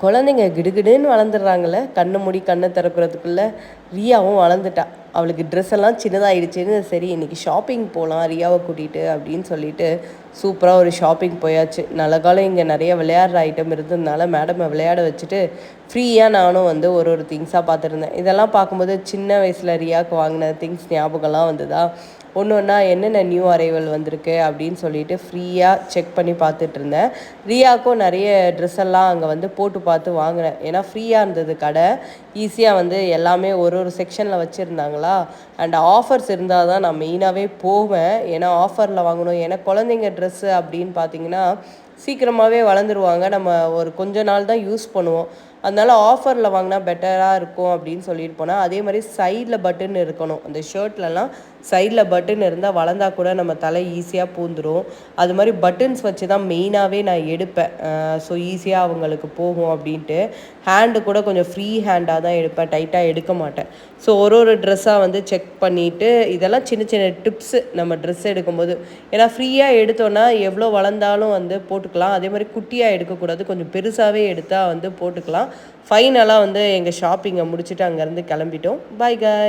குழந்தைங்க கிடுகிடுன்னு வளர்ந்துடுறாங்கல்ல. கண்ணை மூடி கண்ணை திறக்கிறதுக்குள்ளே ரியாவும் வளர்ந்துட்டா. அவளுக்கு ட்ரெஸ் எல்லாம் சின்னதாகிடுச்சின்னு, சரி இன்றைக்கி ஷாப்பிங் போகலாம் ரியாவை கூட்டிகிட்டு அப்படின்னு சொல்லிட்டு சூப்பராக ஒரு ஷாப்பிங் போயாச்சு. நல்ல காலம் இங்கே நிறைய விளையாடுற ஐட்டம் இருந்ததுனால மேடமை விளையாட வச்சுட்டு ஃப்ரீயாக நானும் வந்து ஒரு திங்ஸாக பார்த்துருந்தேன். இதெல்லாம் பார்க்கும்போது சின்ன வயசில் ரியாவுக்கு வாங்கின திங்ஸ் ஞாபகம்லாம் வந்ததா. ஒன்று ஒன்றா என்னென்ன நியூ அரைவல் வந்திருக்கு அப்படின்னு சொல்லிட்டு ஃப்ரீயாக செக் பண்ணி பார்த்துட்டு இருந்தேன். ரியாவுக்கும் நிறைய ட்ரெஸ் எல்லாம் அங்கே வந்து போட்டு பார்த்து வாங்கினேன். ஏன்னா ஃப்ரீயாக இருந்தது கடை. ஈஸியாக வந்து எல்லாமே ஒரு செக்ஷனில் வச்சுருந்தாங்களா. அண்ட் ஆஃபர்ஸ் இருந்தால் தான் நான் மெயினாகவே போவேன். ஏன்னா ஆஃபரில் வாங்கணும். ஏன்னா குழந்தைங்க ட்ரெஸ்ஸு அப்படின்னு பார்த்தீங்கன்னா சீக்கிரமாகவே வளர்ந்துருவாங்க. நம்ம ஒரு கொஞ்ச நாள் தான் யூஸ் பண்ணுவோம். அதனால ஆஃபரில் வாங்கினா பெட்டராக இருக்கும் அப்படின்னு சொல்லிட்டு போனால். அதே மாதிரி சைடில் பட்டன் இருக்கணும். அந்த ஷர்ட்லலாம் சைடில் பட்டன் இருந்தால் வளர்ந்தா கூட நம்ம தலை ஈஸியாக பூந்துடும். அது மாதிரி பட்டன்ஸ் வச்சு தான் மெயினாகவே நான் எடுப்பேன். ஸோ ஈஸியாக அவங்களுக்கு போகும் அப்படின்ட்டு. ஹேண்டு கூட கொஞ்சம் ஃப்ரீ ஹேண்டாக தான் எடுப்பேன், டைட்டாக எடுக்க மாட்டேன். ஸோ ஒரு ட்ரெஸ்ஸாக வந்து செக் பண்ணிவிட்டு இதெல்லாம் சின்ன சின்ன டிப்ஸு நம்ம ட்ரெஸ் எடுக்கும்போது. ஏன்னா ஃப்ரீயாக எடுத்தோன்னா எவ்வளோ வளர்ந்தாலும் வந்து போட்டுக்கலாம். அதே மாதிரி குட்டியாக எடுக்கக்கூடாது, கொஞ்சம் பெருசாகவே எடுத்தால் வந்து போட்டுக்கலாம். ஃபைனலாக வந்து எங்கள் ஷாப்பிங்கை முடிச்சுட்டு அங்கேருந்து கிளம்பிட்டோம். பாய் காய்.